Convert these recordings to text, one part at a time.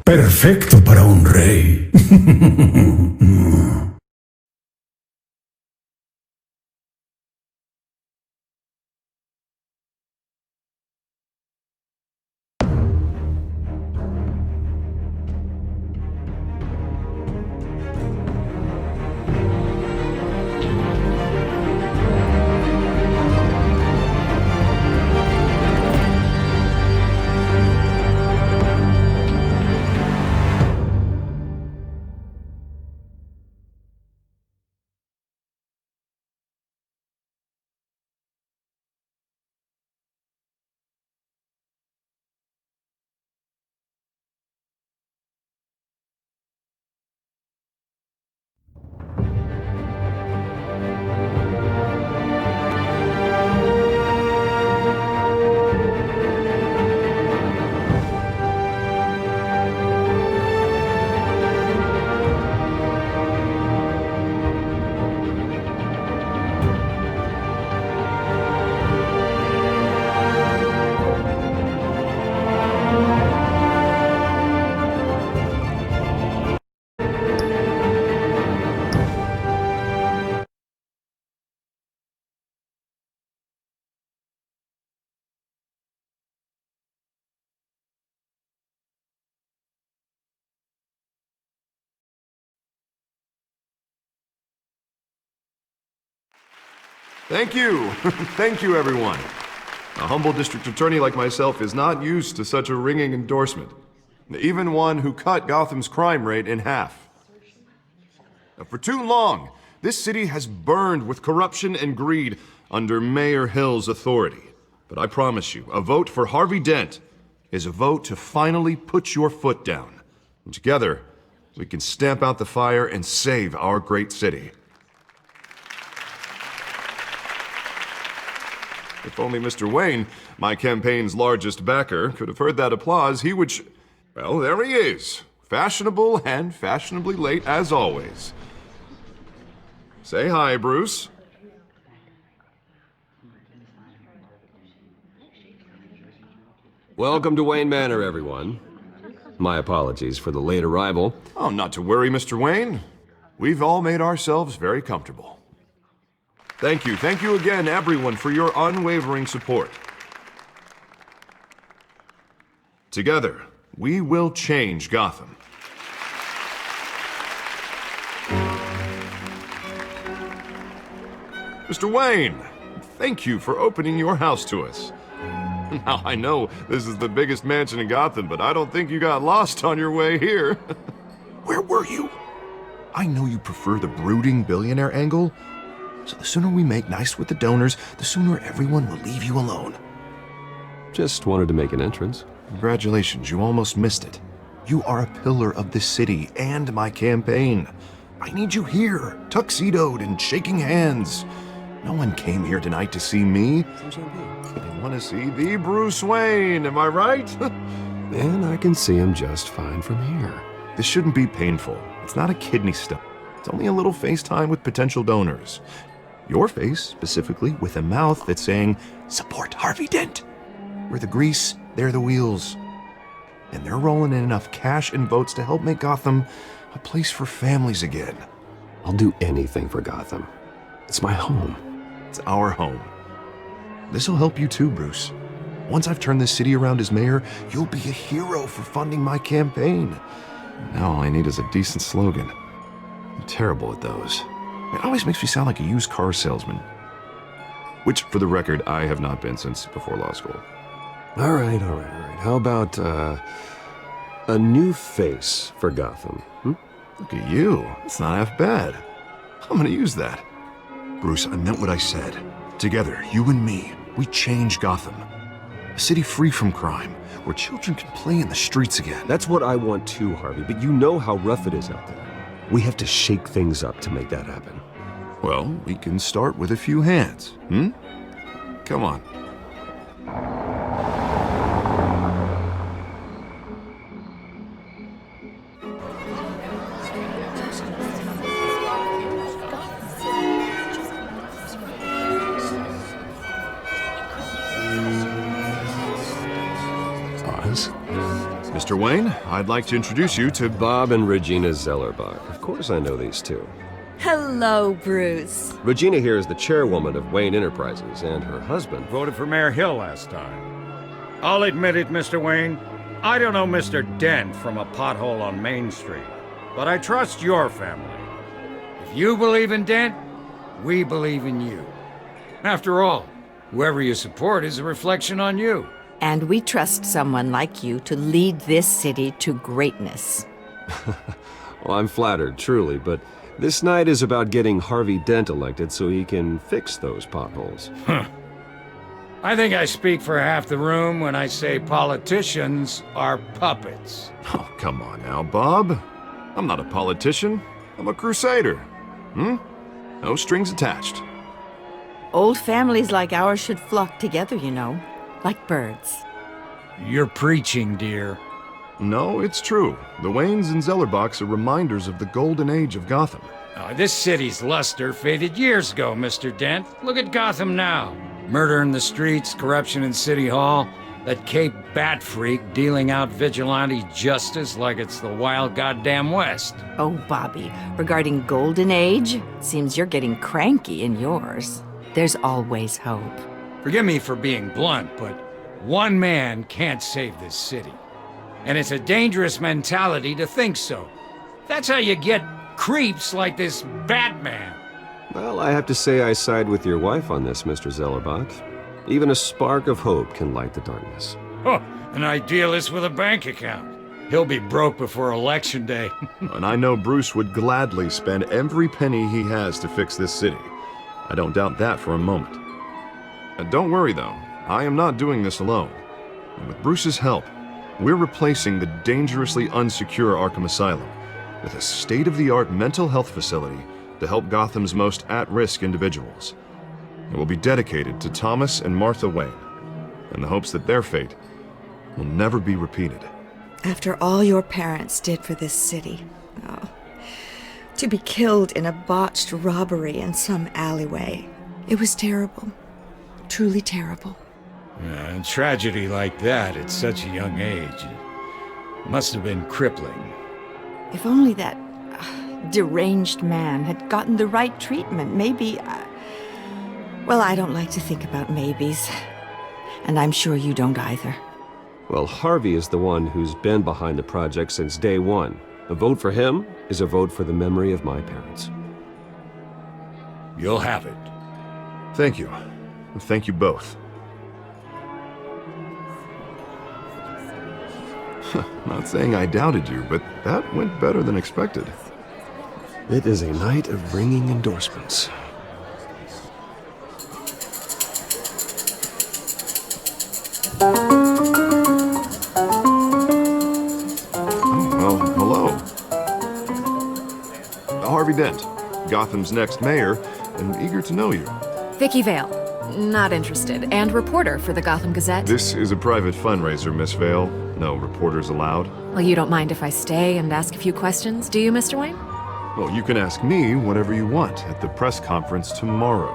Perfecto para un rey. Thank you. Thank you, everyone. A humble district attorney like myself is not used to such a ringing endorsement. Even one who cut Gotham's crime rate in half. For too long, this city has burned with corruption and greed under Mayor Hill's authority. But I promise you, a vote for Harvey Dent is a vote to finally put your foot down. And together, we can stamp out the fire and save our great city. If only Mr. Wayne, my campaign's largest backer, could have heard that applause, he would well, there he is. Fashionable and fashionably late as always. Say hi, Bruce. Welcome to Wayne Manor, everyone. My apologies for the late arrival. Oh, not to worry, Mr. Wayne. We've all made ourselves very comfortable. Thank you again, everyone, for your unwavering support. Together, we will change Gotham. Mr. Wayne, thank you for opening your house to us. Now, I know this is the biggest mansion in Gotham, but I don't think you got lost on your way here. Where were you? I know you prefer the brooding billionaire angle, so the sooner we make nice with the donors, the sooner everyone will leave you alone. Just wanted to make an entrance. Congratulations, you almost missed it. You are a pillar of this city and my campaign. I need you here, tuxedoed and shaking hands. No one came here tonight to see me. They want to see the Bruce Wayne, am I right? And I can see him just fine from here. This shouldn't be painful. It's not a kidney stone. It's only a little FaceTime with potential donors. Your face, specifically, with a mouth that's saying, support Harvey Dent. We're the grease, they're the wheels. And they're rolling in enough cash and votes to help make Gotham a place for families again. I'll do anything for Gotham. It's my home. It's our home. This'll help you too, Bruce. Once I've turned this city around as mayor, you'll be a hero for funding my campaign. Now all I need is a decent slogan. I'm terrible at those. It always makes me sound like a used car salesman. Which, for the record, I have not been since before law school. All right. How about, a new face for Gotham? Look at you. It's not half bad. I'm gonna use that. Bruce, I meant what I said. Together, you and me, we change Gotham. A city free from crime, where children can play in the streets again. That's what I want too, Harvey, but you know how rough it is out there. We have to shake things up to make that happen. Well, we can start with a few hands, Come on. Mr. Mr. Wayne. I'd like to introduce you to Bob and Regina Zellerbach. Of course I know these two. Hello, Bruce. Regina here is the chairwoman of Wayne Enterprises, and her husband... Voted for Mayor Hill last time. I'll admit it, Mr. Wayne. I don't know Mr. Dent from a pothole on Main Street, but I trust your family. If you believe in Dent, we believe in you. After all, whoever you support is a reflection on you. And we trust someone like you to lead this city to greatness. Well, I'm flattered, truly, but this night is about getting Harvey Dent elected so he can fix those potholes. I think I speak for half the room when I say politicians are puppets. Oh, come on now, Bob. I'm not a politician. I'm a crusader. No strings attached. Old families like ours should flock together, you know, like birds. You're preaching, dear. No, it's true. The Waynes and Zellerbachs are reminders of the golden age of Gotham. This city's luster faded years ago, Mr. Dent. Look at Gotham now. Murder in the streets, corruption in City Hall, that Cape Bat freak dealing out vigilante justice like it's the wild goddamn West. Oh, Bobby, regarding Golden Age, seems you're getting cranky in yours. There's always hope. Forgive me for being blunt, but one man can't save this city. And it's a dangerous mentality to think so. That's how you get creeps like this Batman. Well, I have to say I side with your wife on this, Mr. Zellerbach. Even a spark of hope can light the darkness. Oh, an idealist with a bank account. He'll be broke before Election Day. And I know Bruce would gladly spend every penny he has to fix this city. I don't doubt that for a moment. And don't worry, though. I am not doing this alone. And with Bruce's help, we're replacing the dangerously unsecure Arkham Asylum with a state-of-the-art mental health facility to help Gotham's most at-risk individuals. It will be dedicated to Thomas and Martha Wayne, in the hopes that their fate will never be repeated. After all your parents did for this city, to be killed in a botched robbery in some alleyway, it was terrible. Truly terrible. A tragedy like that at such a young age must have been crippling. If only that deranged man had gotten the right treatment, maybe... Well, I don't like to think about maybes. And I'm sure you don't either. Well, Harvey is the one who's been behind the project since day one. A vote for him is a vote for the memory of my parents. You'll have it. Thank you. Thank you both. Not saying I doubted you, but that went better than expected. It is a night of ringing endorsements. Well, hello. Harvey Dent, Gotham's next mayor, and eager to know you. Vicky Vale. Not interested. And reporter for the Gotham Gazette. This is a private fundraiser, Miss Vale. No reporters allowed. Well, you don't mind if I stay and ask a few questions, do you, Mr. Wayne? Well, you can ask me whatever you want at the press conference tomorrow.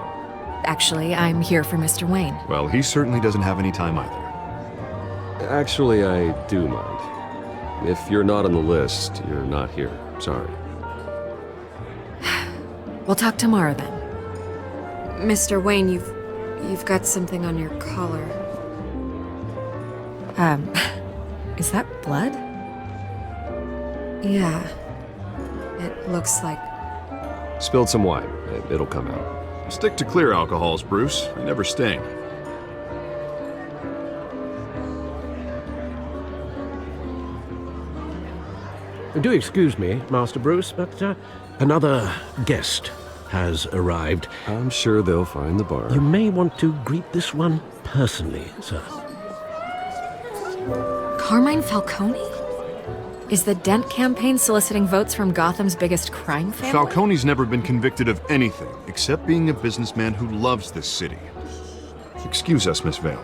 Actually, I'm here for Mr. Wayne. Well, he certainly doesn't have any time either. Actually, I do mind. If you're not on the list, you're not here. Sorry. We'll talk tomorrow then. Mr. Wayne, you've got something on your collar. Is that blood? Yeah. It looks like... Spilled some wine. It'll come out. Stick to clear alcohols, Bruce. They never sting. Do excuse me, Master Bruce, but another guest has arrived. I'm sure they'll find the bar. You may want to greet this one personally, sir. Carmine Falcone? Is the Dent campaign soliciting votes from Gotham's biggest crime family? Falcone's never been convicted of anything except being a businessman who loves this city. Excuse us, Miss Vale.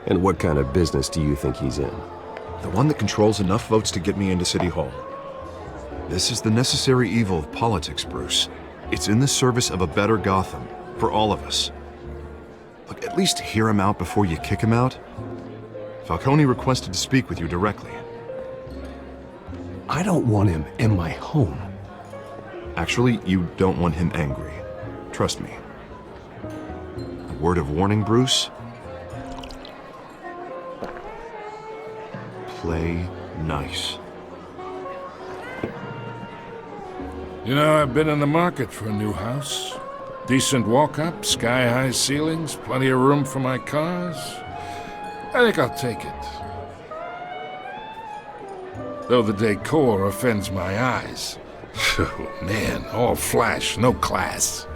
And what kind of business do you think he's in? The one that controls enough votes to get me into City Hall. This is the necessary evil of politics, Bruce. It's in the service of a better Gotham, for all of us. Look, at least hear him out before you kick him out. Falcone requested to speak with you directly. I don't want him in my home. Actually, you don't want him angry. Trust me. A word of warning, Bruce? Play nice. You know, I've been in the market for a new house. Decent walk-up, sky-high ceilings, plenty of room for my cars. I think I'll take it. Though the decor offends my eyes. Oh, man, all flash, no class.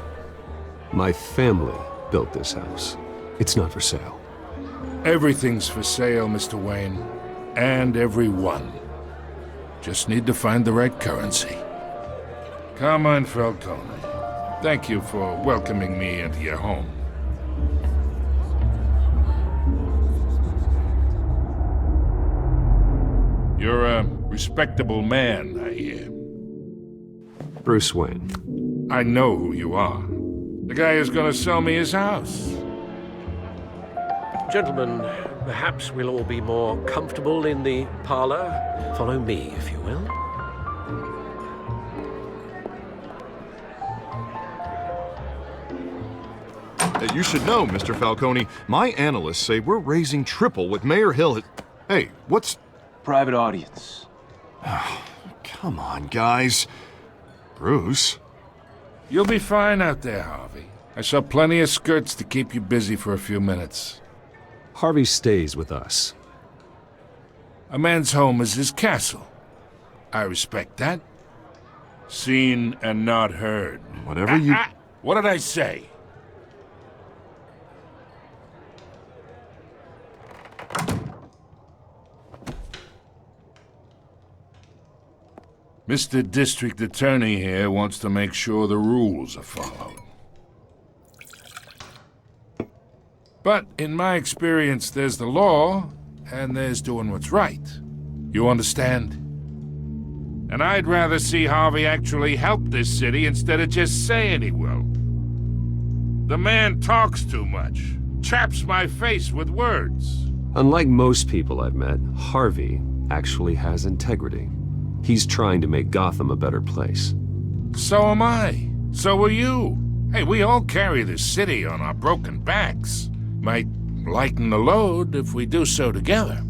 My family built this house. It's not for sale. Everything's for sale, Mr. Wayne. And everyone. Just need to find the right currency. Come on, Falcone. Thank you for welcoming me into your home. You're a respectable man, I hear. Bruce Wayne. I know who you are. The guy who's gonna sell me his house. Gentlemen, perhaps we'll all be more comfortable in the parlor. Follow me, if you will. You should know, Mr. Falcone, my analysts say we're raising triple what Mayor Hill had... Hey, what's... Private audience. Come on, guys. Bruce? You'll be fine out there, Harvey. I saw plenty of skirts to keep you busy for a few minutes. Harvey stays with us. A man's home is his castle. I respect that. Seen and not heard. Whatever you... What did I say? Mr. District Attorney here wants to make sure the rules are followed. But in my experience, there's the law, and there's doing what's right. You understand? And I'd rather see Harvey actually help this city instead of just saying he will. The man talks too much, chaps my face with words. Unlike most people I've met, Harvey actually has integrity. He's trying to make Gotham a better place. So am I. So are you. Hey, we all carry this city on our broken backs. Might lighten the load if we do so together.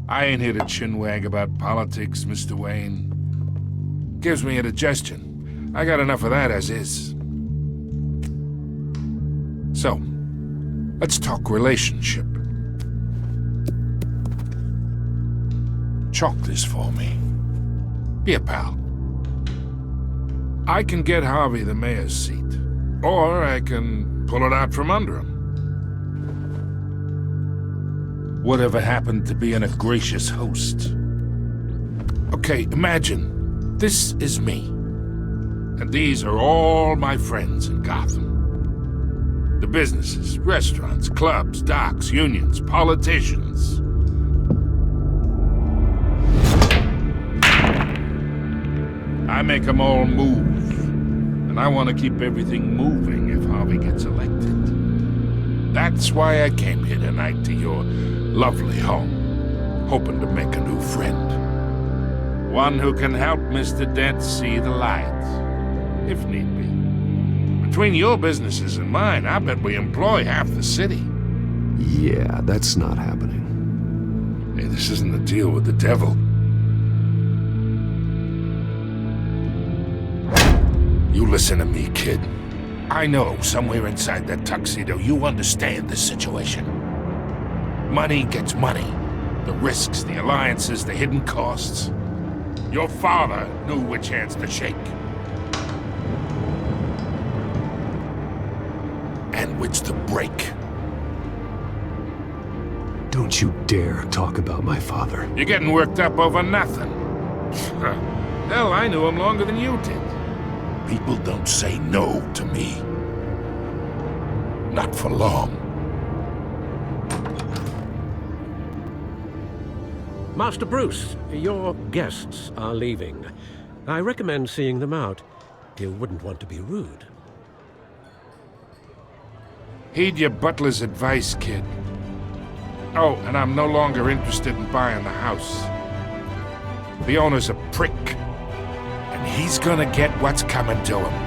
I ain't here to chinwag about politics, Mr. Wayne. Gives me indigestion. I got enough of that as is. So, let's talk relationship. Chalk this for me. Be a pal. I can get Harvey the mayor's seat, or I can pull it out from under him. Whatever happened to being a gracious host? Okay, imagine, this is me. And these are all my friends in Gotham. The businesses, restaurants, clubs, docks, unions, politicians. I make them all move. And I want to keep everything moving if Harvey gets elected. That's why I came here tonight to your lovely home, hoping to make a new friend. One who can help Mr. Dent see the light, if need be. Between your businesses and mine, I bet we employ half the city. Yeah, that's not happening. Hey, this isn't a deal with the devil. You listen to me, kid. I know somewhere inside that tuxedo you understand this situation. Money gets money. The risks, the alliances, the hidden costs. Your father knew which hands to shake. And which to break. Don't you dare talk about my father. You're getting worked up over nothing. Hell, I knew him longer than you did. People don't say no to me. Not for long. Master Bruce, your guests are leaving. I recommend seeing them out. You wouldn't want to be rude. Heed your butler's advice, kid. Oh, and I'm no longer interested in buying the house. The owner's a prick, and he's gonna get what's coming to him.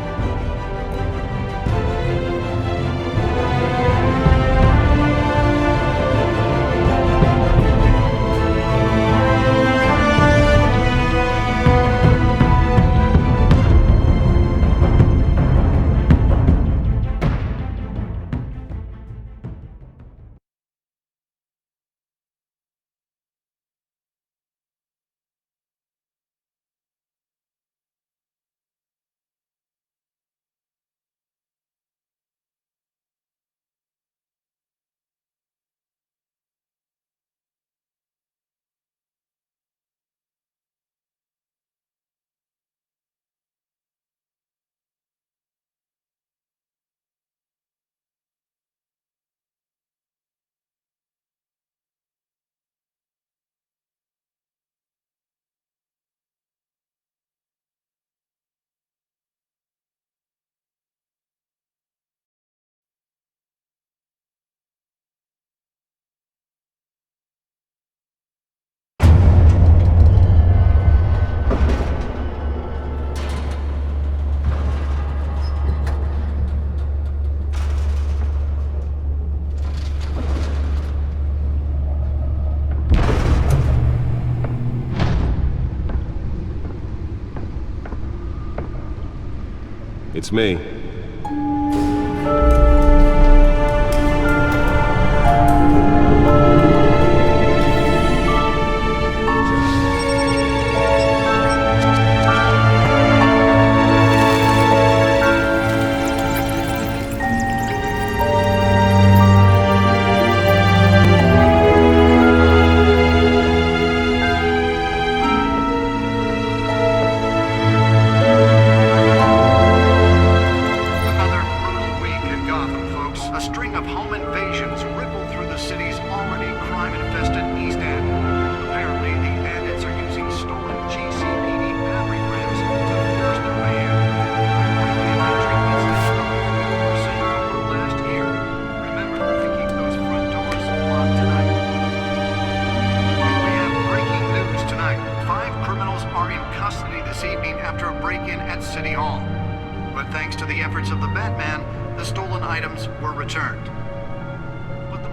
It's me.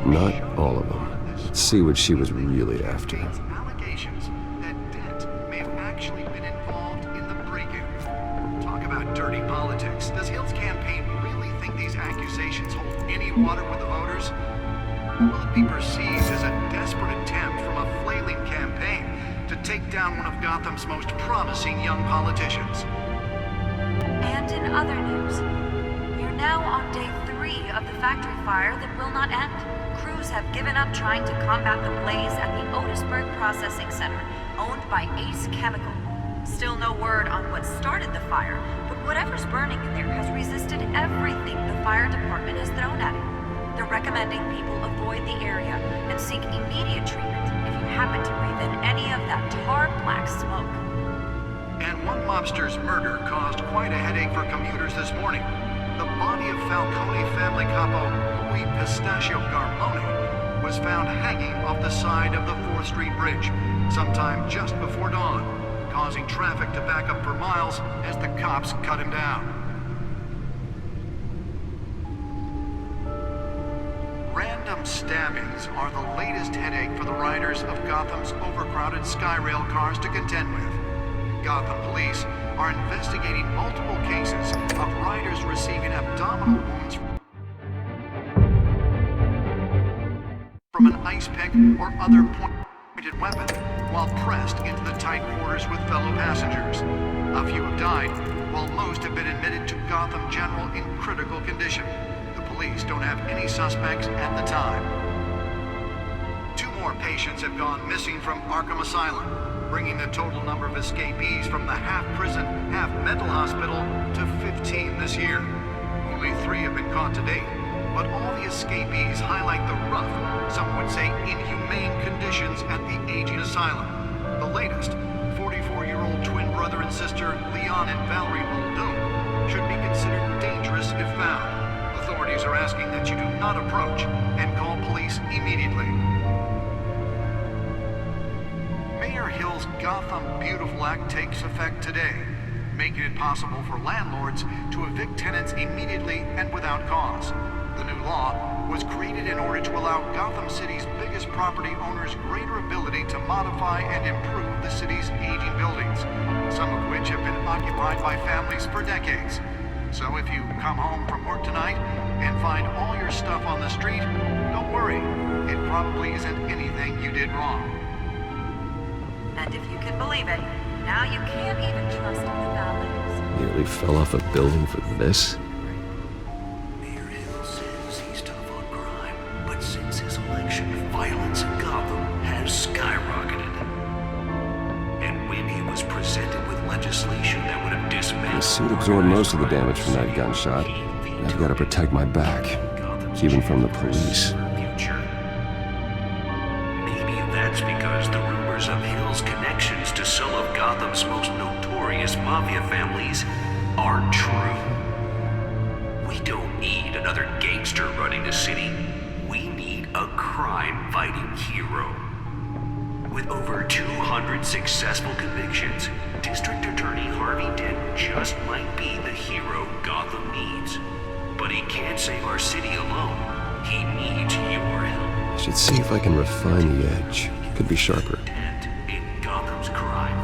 Not all of them. Let's see what she was really after. Allegations that Dent may have actually been involved in the break-in. Talk about dirty politics. Does Hill's campaign really think these accusations hold any water with the voters? Will it be perceived as a desperate attempt from a flailing campaign to take down one of Gotham's most promising young politicians? And in other news, we're now on day 3 of the factory fire that will not end. Crews have given up trying to combat the blaze at the Otisburg Processing Center, owned by Ace Chemical. Still no word on what started the fire, but whatever's burning in there has resisted everything the fire department has thrown at it. They're recommending people avoid the area and seek immediate treatment if you happen to breathe in any of that tar black smoke. And one mobster's murder caused quite a headache for commuters this morning. The body of Falcone family capo Louis Pistachio Garmone was found hanging off the side of the 4th Street Bridge sometime just before dawn, causing traffic to back up for miles as the cops cut him down. Random stabbings are the latest headache for the riders of Gotham's overcrowded Skyrail cars to contend with. Gotham police are investigating multiple cases of riders receiving abdominal wounds from an ice pick or other pointed weapon while pressed into the tight quarters with fellow passengers. A few have died, while most have been admitted to Gotham General in critical condition. The police don't have any suspects at the time. 2 more patients have gone missing from Arkham Asylum, bringing the total number of escapees from the half-prison, half-mental hospital to 15 this year. Only 3 have been caught to date, but all the escapees highlight the rough, some would say inhumane conditions at the aging asylum. The latest, 44-year-old twin brother and sister Leon and Valerie Muldoon, should be considered dangerous if found. Authorities are asking that you do not approach and call police immediately. Mayor Hill's Gotham Beautiful Act takes effect today, making it possible for landlords to evict tenants immediately and without cause. The new law was created in order to allow Gotham City's biggest property owners greater ability to modify and improve the city's aging buildings, some of which have been occupied by families for decades. So if you come home from work tonight and find all your stuff on the street, don't worry. It probably isn't anything you did wrong. And if you can believe it, now you can't even trust the valets. Nearly fell off a building for this? Mayor Hill says he's tough on crime, but since his election, violence in Gotham has skyrocketed. And when he was presented with legislation that would have dismantled... The suit absorbed most of the damage from that gunshot. I've got to protect my back, even from the police. Maybe that's because the rumors of Hill's connections to some of Gotham's most notorious mafia families aren't true. We don't need another gangster running the city. We need a crime-fighting hero. With over 200 successful convictions, District Attorney Harvey Dent just might be the hero Gotham needs. But he can't save our city alone. He needs your help. I should see if I can refine the edge. Could be sharper. Dent in Gotham's crime.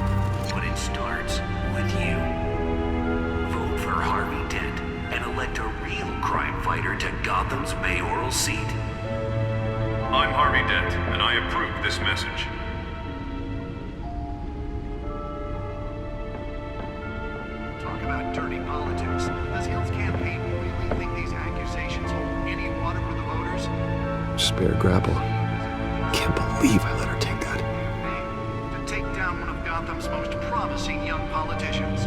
But it starts with you. Vote for Harvey Dent and elect a real crime fighter to Gotham's mayoral seat. I'm Harvey Dent, and I approve this message. Talk about dirty politics. Does Hill's campaign really think these accusations hold any water for the voters? Spare grapple. Can't believe I let her take that. To take down one of Gotham's most promising young politicians.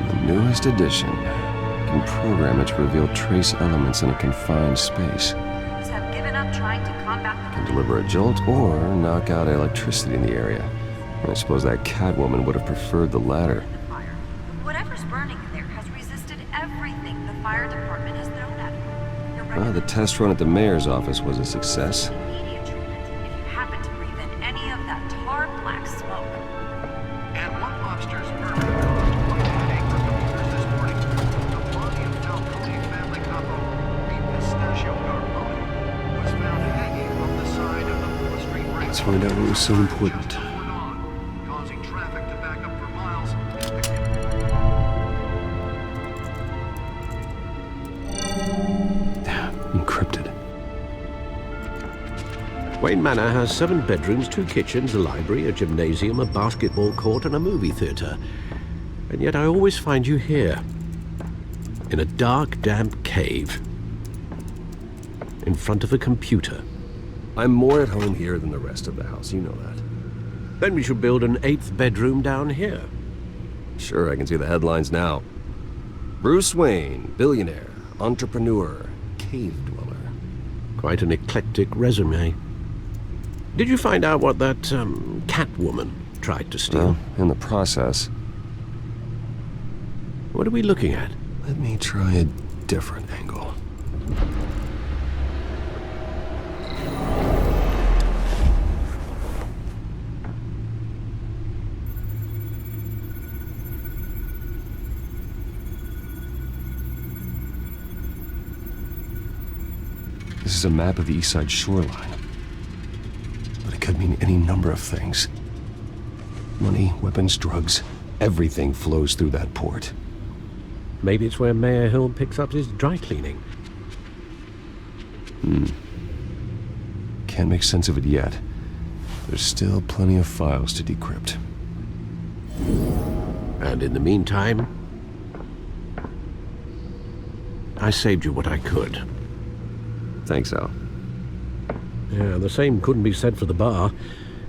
The newest edition can program it to reveal trace elements in a confined space. Crews have given up trying to combat the Can deliver a jolt or knock out electricity in the area. I suppose that Catwoman would have preferred the latter. fire. Whatever's burning in there has resisted everything the fire department has thrown at it. Your Well, the test run at the mayor's office was a success. immediate treatment if you happen to breathe in any of that tar black smoke. And one lobster's murder caused quite a headache for commuters this morning. The body of Falcone family couple, the Pistachio Carbone, was found hanging on the side of the 4th Street Bridge. Let's find out what was so important. Just before dawn, causing traffic to back up for miles. Encrypted. Wayne Manor has 7 bedrooms, 2 kitchens, a library, a gymnasium, a basketball court, and a movie theater. And yet I always find you here. In a dark, damp cave. In front of a computer. I'm more at home here than the rest of the house, you know that. Then we should build an 8th bedroom down here. Sure, I can see the headlines now. Bruce Wayne, billionaire, entrepreneur, cave dweller. Quite an eclectic resume. Did you find out what that, Catwoman tried to steal? Well, in the process. What are we looking at? Let me try a different angle. This is a map of the East Side shoreline. But it could mean any number of things. Money, weapons, drugs, everything flows through that port. Maybe it's where Mayor Hill picks up his dry cleaning. Can't make sense of it yet. There's still plenty of files to decrypt. And in the meantime, I saved you what I could. Thanks, Al. Yeah, the same couldn't be said for the bar.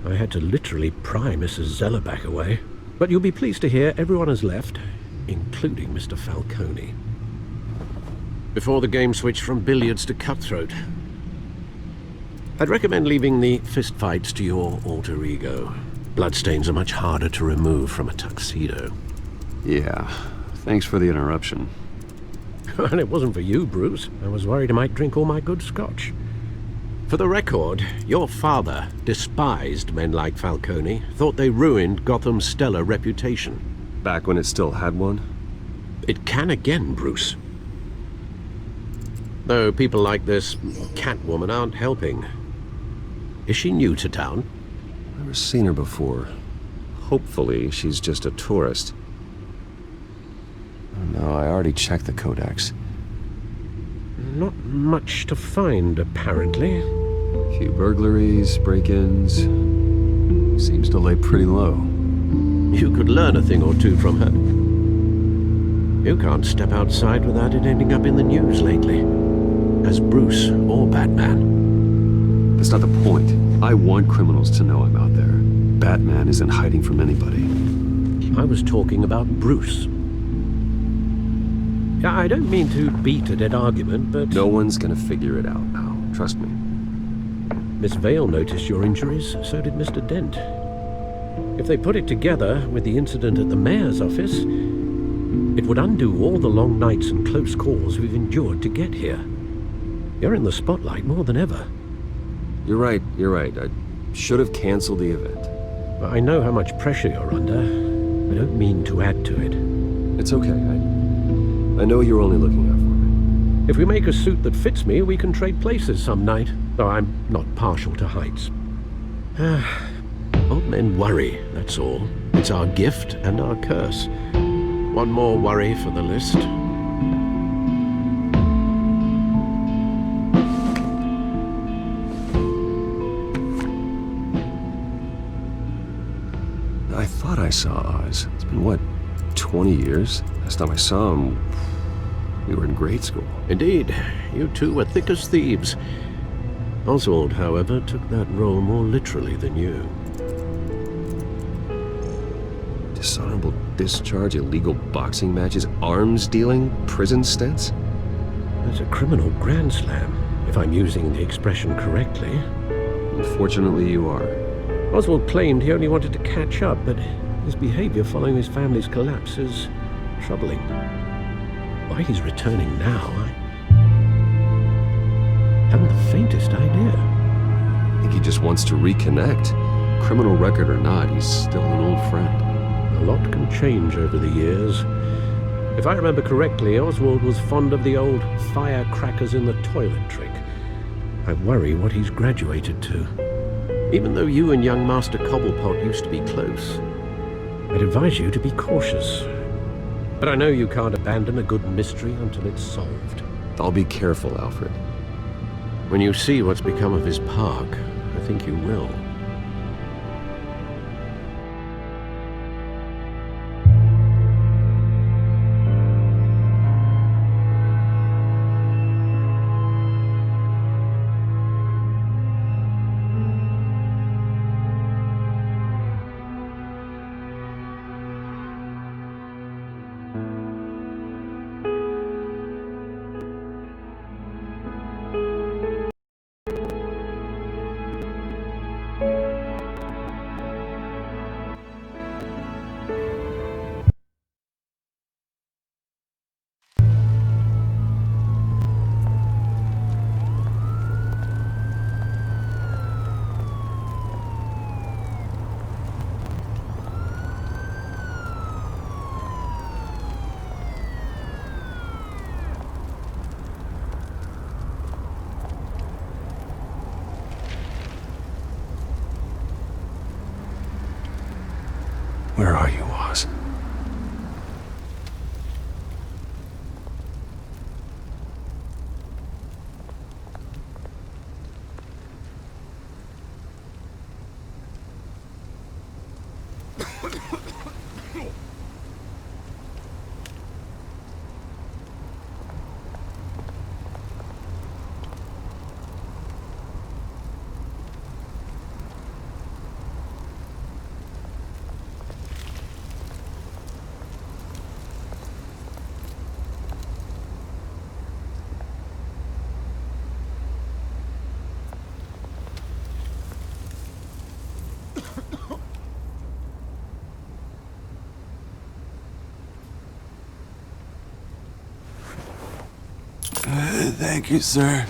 I had to literally pry Mrs. Zellerback away. But you'll be pleased to hear everyone has left, including Mr. Falcone. Before the game switched from billiards to cutthroat. I'd recommend leaving the fistfights to your alter ego. Bloodstains are much harder to remove from a tuxedo. Yeah, thanks for the interruption. And it wasn't for you, Bruce. I was worried I might drink all my good scotch. For the record, your father despised men like Falcone, thought they ruined Gotham's stellar reputation. Back when it still had one? It can again, Bruce. Though people like this Catwoman aren't helping. Is she new to town? Never seen her before. Hopefully, she's just a tourist. Oh, no, I already checked the codex. Not much to find, apparently. A few burglaries, break-ins. Seems to lay pretty low. You could learn a thing or two from her. You can't step outside without it ending up in the news lately. As Bruce or Batman. That's not the point. I want criminals to know I'm out there. Batman isn't hiding from anybody. I was talking about Bruce. I don't mean to beat a dead argument, but... No one's gonna figure it out now. Trust me. Miss Vale noticed your injuries, so did Mr. Dent. If they put it together with the incident at the mayor's office, it would undo all the long nights and close calls we've endured to get here. You're in the spotlight more than ever. You're right. I should have canceled the event. I know how much pressure you're under. I don't mean to add to it. It's okay. I know you're only looking out for me. If we make a suit that fits me, we can trade places some night, though I'm not partial to heights. Old men worry, that's all. It's our gift and our curse. One more worry for the list. I thought I saw Oz. It's been, what, 20 years? Last time I saw him, we were in grade school. Indeed. You two were thick as thieves. Oswald, however, took that role more literally than you. Dishonorable discharge, illegal boxing matches, arms dealing, prison stints? That's a criminal grand slam, if I'm using the expression correctly. Unfortunately, you are. Oswald claimed he only wanted to catch up, but his behavior following his family's collapse is troubling. Why he's returning now, I haven't the faintest idea. I think he just wants to reconnect. Criminal record or not, he's still an old friend. A lot can change over the years. If I remember correctly, Oswald was fond of the old firecrackers in the toilet trick. I worry what he's graduated to. Even though you and young Master Cobblepot used to be close, I'd advise you to be cautious. But I know you can't abandon a good mystery until it's solved. I'll be careful, Alfred. When you see what's become of his park, I think you will. Where are you, Oz? Thank you, sir.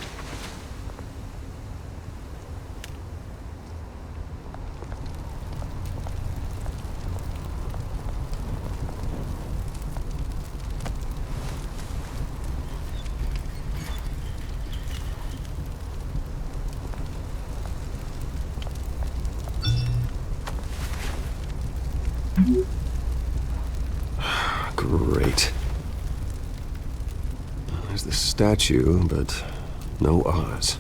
Great. There's the statue, but no Oz.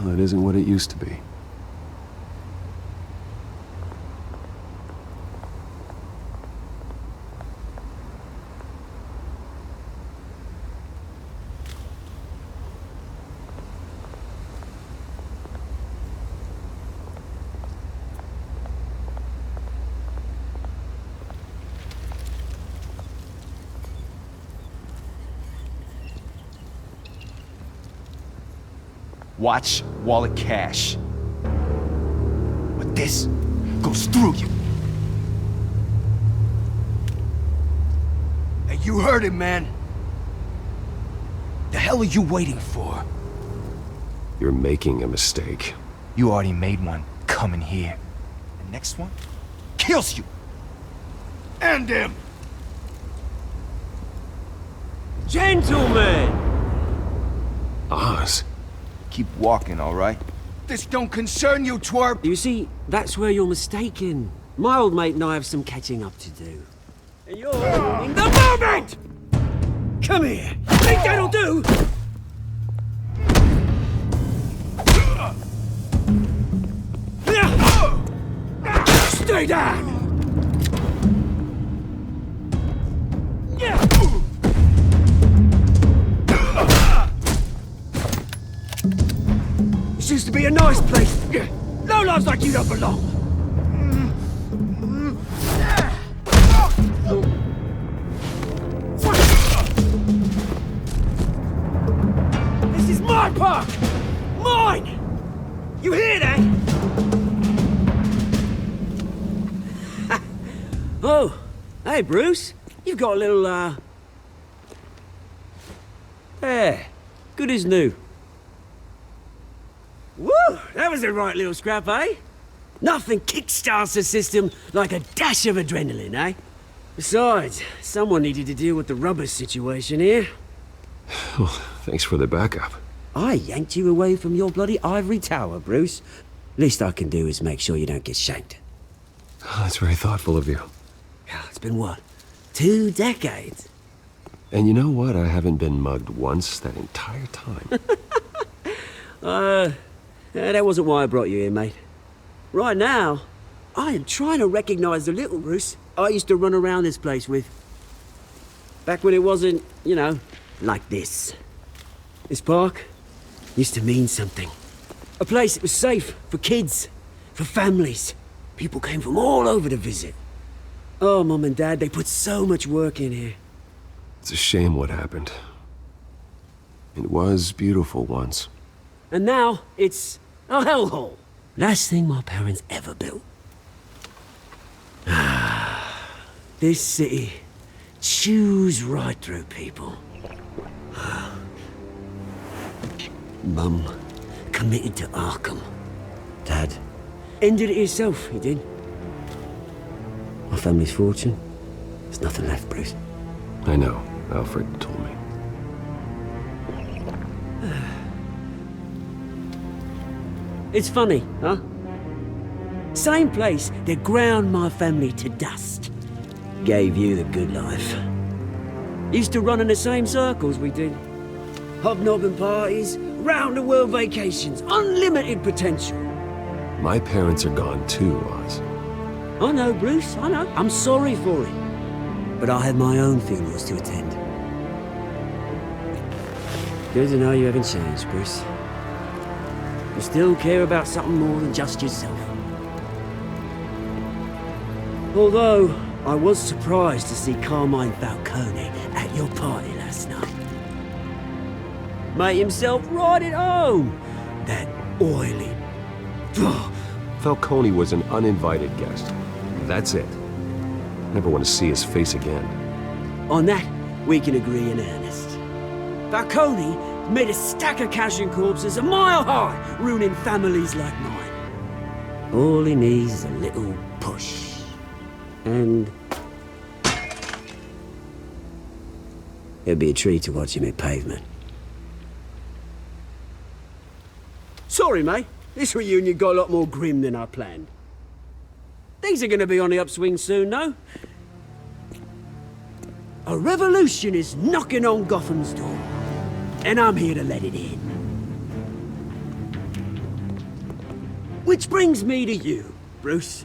Well, it isn't what it used to be. Watch wallet cash. But this goes through you. Hey, you heard it, man. The hell are you waiting for? You're making a mistake. You already made one coming here. The next one kills you. And him. Gentlemen! Oz. Keep walking, all right? This don't concern you, twerp! You see, that's where you're mistaken. My old mate and I have some catching up to do. And you're ruining the moment! Come here! Think that'll do? Stay down! This used to be a nice place. No lives like you don't belong. This is my park! Mine! You hear that? Oh, hey Bruce. You've got a little, There. Good as new. Woo! That was a right little scrap, eh? Nothing kickstarts the system like a dash of adrenaline, eh? Besides, someone needed to deal with the rubber situation here. Oh, thanks for the backup. I yanked you away from your bloody ivory tower, Bruce. Least I can do is make sure you don't get shanked. Oh, that's very thoughtful of you. It's been what? 2 decades? And you know what? I haven't been mugged once that entire time. That wasn't why I brought you here, mate. Right now, I am trying to recognize the little Bruce I used to run around this place with. Back when it wasn't, you know, like this. This park used to mean something. A place that was safe for kids, for families. People came from all over to visit. Oh, Mum and Dad, they put so much work in here. It's a shame what happened. It was beautiful once. And now, it's a hellhole. Last thing my parents ever built. This city chews right through people. Mum committed to Arkham. Dad ended it himself, he did. My family's fortune, there's nothing left, Bruce. I know. Alfred told me. It's funny, huh? Same place that ground my family to dust. Gave you the good life. Used to run in the same circles we did. Hobnobbing parties, round-the-world vacations, unlimited potential. My parents are gone too, Oz. I know, Bruce, I know. I'm sorry for it. But I have my own funerals to attend. Good to know you haven't changed, Bruce. You still care about something more than just yourself. Although, I was surprised to see Carmine Falcone at your party last night. Made himself right at home. That oily... Falcone was an uninvited guest. That's it. Never want to see his face again. On that, we can agree in earnest. Falcone made a stack of cash and corpses a mile high, ruining families like mine. All he needs is a little push. And... it'd be a treat to watch him hit pavement. Sorry, mate. This reunion got a lot more grim than I planned. Things are gonna be on the upswing soon, no? A revolution is knocking on Gotham's door. And I'm here to let it in. Which brings me to you, Bruce.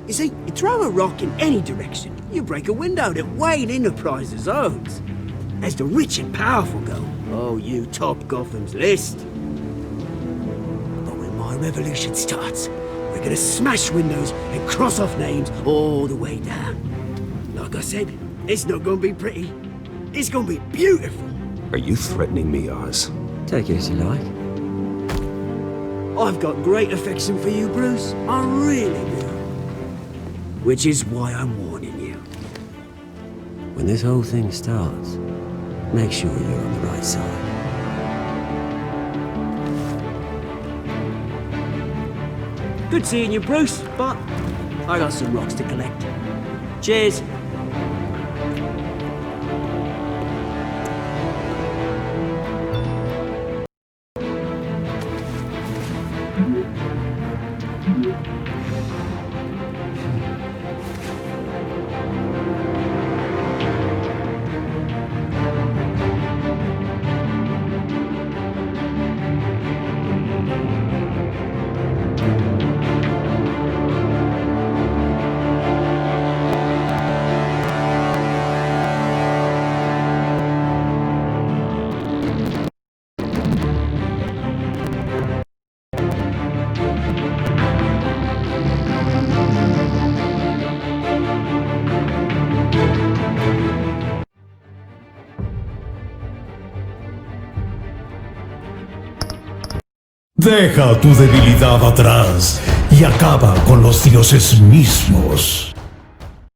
You see, you throw a rock in any direction, you break a window that Wayne Enterprises owns. As the rich and powerful go, oh, you top Gotham's list. But when my revolution starts, we're gonna smash windows and cross off names all the way down. Like I said, it's not gonna be pretty. It's gonna be beautiful. Are you threatening me, Oz? Take it as you like. I've got great affection for you, Bruce. I really do. Which is why I'm warning you. When this whole thing starts, make sure you're on the right side. Good seeing you, Bruce, but I got some rocks to collect. Cheers. Deja tu debilidad atrás y acaba con los dioses mismos.